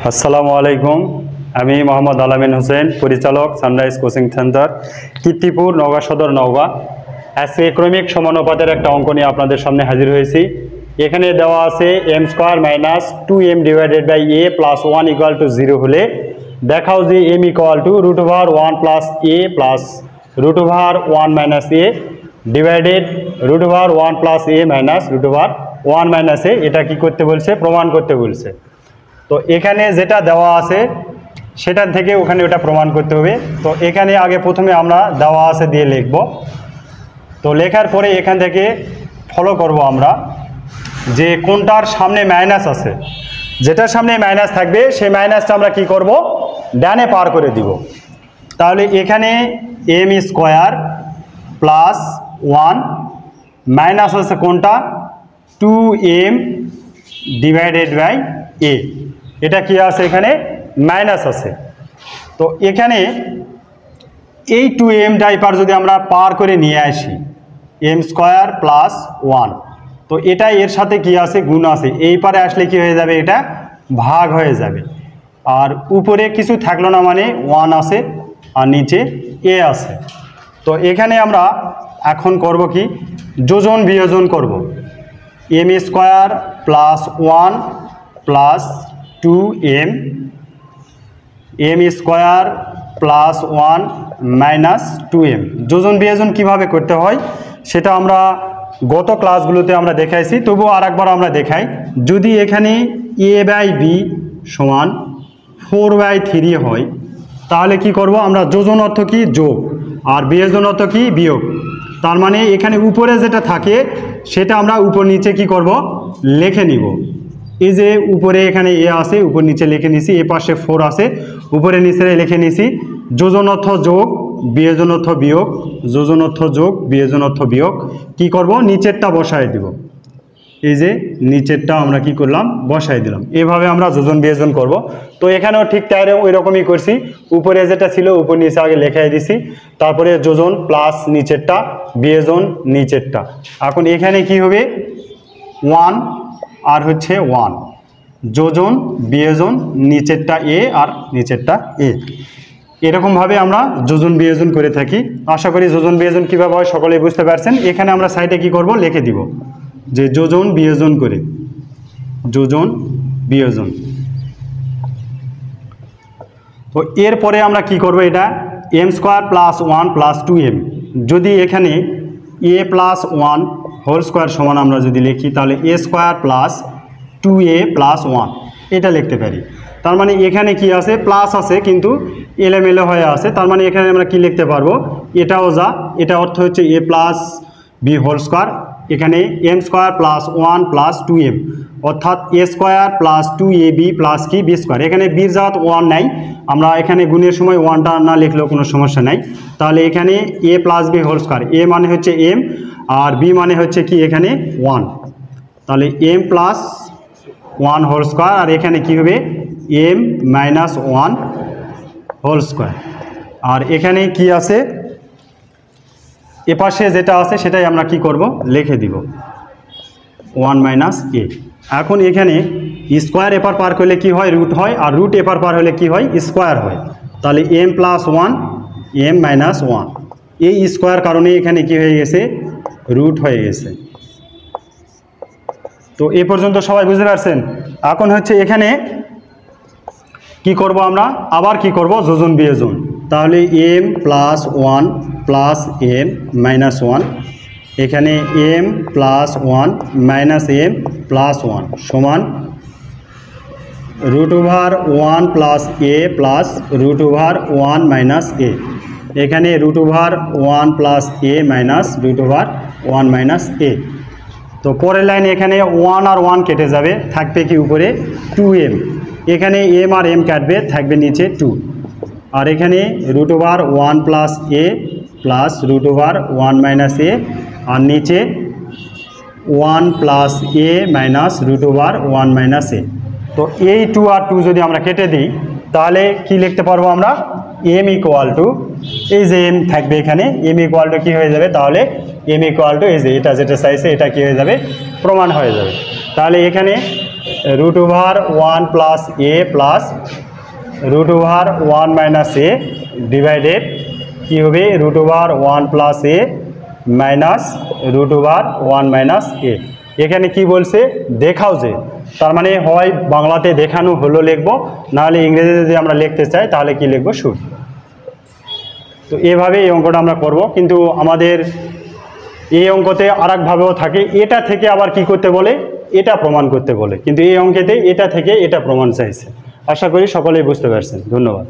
আসসালামু আলাইকুম। আমি মোহাম্মদ আলামিন হোসেন, পরিচালক sunrise coaching centre, Kirtipur, Naogaon সদর, নওগাঁ। আজকে ক্রমিক সমানুপাতের একটা অঙ্ক নিয়ে আপনাদের সামনে হাজির হয়েছি। এখানে দেওয়া আছে m² - 2m divided by a plus 1 equal to 0 হলে দেখাও যে m equal to √1 plus a plus √1 minus a divided √1 plus a minus √1 minus a। এটা কি করতে বলছে? প্রমাণ করতে বলছে। তো এখানে যেটা দেওয়া আছে সেটার থেকে ওখানে ওটা প্রমাণ করতে হবে। তো এখানে আগে প্রথমে আমরা দেওয়া আছে দিয়ে লিখব। তো লেখার পরে এখান থেকে ফলো করব আমরা যে কোনটার সামনে মাইনাস আছে, যেটার সামনে মাইনাস থাকবে সেই মাইনাসটা আমরা কি করব? ডানে পার করে দিব। তাহলে এখানে m² প্লাস 1 মাইনাস আছে কোনটা? 2m divided by a। এটা কি আছে? এখানে মাইনাস আছে। তো এখানে এই 2m টাইপার যদি আমরা পার করে নিয়ে আসি m² প্লাস 1, তো এটা এর সাথে কি আছে? গুণ আছে। এই পারে আসলে কি হয়ে যাবে? এটা ভাগ হয়ে যাবে। আর উপরে কিছু থাকলো না, মানে 1 আছে আর নিচে a আছে। তো এখানে আমরা এখন করব কি? যোজন বিয়োজন করব। m² plus 1 plus 2m, m² plus 1 minus 2m। যোজন বিয়োজন কিভাবে করতে হয় সেটা আমরা গত ক্লাসগুলোতে আমরা দেখাইছি, তবুও আরেকবার আমরা দেখাই। যদি এখানে a/b সমান 4/3 হয় তাহলে কি করব আমরা? যোজন অর্থ কি? যোগ, আর বিয়োজন অর্থ কি? বিয়োগ। তার মানে এখানে উপরে যেটা থাকে সেটা আমরা উপর নিচে কি করব? লিখে নিব। এই যে উপরে এখানে a আছে, উপর নিচে লিখে নিছি, এ পাশে 4 আছে, উপরে নিচে লিখে নিছি। যোজন অর্থ যোগ, বিয়োজন অর্থ বিয়োগ, যোজন অর্থ যোগ, বিয়োজন অর্থ বিয়োগ। কি করব? নিচেরটা বসায় দিব। এই যে নিচেরটা আমরা কি করলাম? বসায় দিলাম। এভাবে আমরা যোজন বিয়োজন করব। তো এখানেও ঠিক তাই ওই রকমই করছি। উপরে যেটা ছিল উপর নিচে আগে লেখাই দিছি, তারপরে যোজন প্লাস নিচেরটা, বিয়োজন নিচেরটা। এখন এখানে কি হবে? 1 আর হচ্ছে 1, যোজন বিয়োজন, নিচেরটা a আর নিচেরটা a। এরকমভাবে আমরা যোজন বিয়োজন করে থাকি। আশা করি যোজন বিয়োজন কীভাবে হয় সকলেই বুঝতে পারছেন। এখানে আমরা সাইডে কি করব? লিখে দিব যে যোজন বিয়োজন করে, যোজন বিয়োজন। তো এরপরে আমরা কি করব? এটা m² প্লাস 1 প্লাস 2m, যদি এখানে a প্লাস 1 হোল স্কোয়ার সমান আমরা যদি লিখি তাহলে a² প্লাস 2a প্লাস 1 এটা লিখতে পারি। তার মানে এখানে কি আছে? প্লাস আছে কিন্তু এলোমেলো হয়ে আছে। তার মানে এখানে আমরা কি লিখতে পারবো? এটাও যা, এটা অর্থ হচ্ছে a plus b whole square. এখানে m² প্লাস 1 প্লাস 2m অর্থাৎ a² প্লাস 2ab প্লাস কি b²। এখানে b জাত 1 নাই, আমরা এখানে গুণের সময় 1টা না লিখলেও কোনো সমস্যা নাই। তাহলে এখানে a plus b whole square, a মানে হচ্ছে m আর b মানে হচ্ছে কি এখানে 1, তাহলে m প্লাস 1 হোল স্কোয়ার। আর এখানে কি হবে? m minus 1 whole square. আর এখানে কি আছে? এপাশে যেটা আছে সেটাই আমরা কি করব? লিখে দিব 1 মাইনাস a। এখন এখানে স্কোয়ার এপার পার করলে কি হয়? রুট হয়, আর রুট এপার পার হলে কি হয়? স্কোয়ার হয়। তাহলে m প্লাস 1 m মাইনাস 1, এই স্কোয়ার কারণে এখানে কি হয়ে গেছে? রুট হয়ে গেছে। তো এ পর্যন্ত সবাই বুঝতে পারছেন? এখন হচ্ছে এখানে কি করব আমরা? আবার কি করব? যোজন বিয়োজন। তাহলে m plus 1 plus m minus 1, এখানে m plus 1 minus m plus 1 সমান √1 plus a plus √1 minus a। এখানে √1 plus a minus √1 minus a। তো পরের লাইনে এখানে 1 আর 1 কেটে যাবে, থাকবে কি উপরে? 2m। এখানে m আর m কাটবে, থাকবে নিচে 2। আর এখানে √1 plus a plus √1 minus a, আর নিচে 1 plus a minus √1 minus a। তো এই 2 আর 2 যদি আমরা কেটে দিই তাহলে কি লিখতে পারবো আমরা? m ইকুয়াল টু, এই যে m থাকবে এখানে, m ইকুয়াল টু কী হয়ে যাবে? তাহলে m ইকুয়াল টু এই যে এটা যেটা চাইছে এটা কি হয়ে যাবে? প্রমাণ হয়ে যাবে। তাহলে এখানে রুট ওভার 1 প্লাস এ প্লাস রুট ওভার 1 মাইনাস এ ডিভাইডেড কী হবে রুট ওভার 1 প্লাস এ মাইনাস রুট ওভার 1 মাইনাস এ। এখানে কি বলছে দেখাও যে, তার মানে হয় বাংলাতে দেখানো হলো লিখবো, নাহলে ইংরেজিতে যদি আমরা লিখতে চাই তাহলে কি লিখবো শুড। তো এভাবে এই অঙ্কটা আমরা করব, কিন্তু আমাদের এই অঙ্কতে আরেকভাবেও থাকে, এটা থেকে আবার কি করতে বলে এটা প্রমাণ করতে বলে, কিন্তু এই অঙ্কেতে এটা থেকে এটা প্রমাণ চাইছে। আশা করি সকলেই বুঝতে পারছেন। ধন্যবাদ।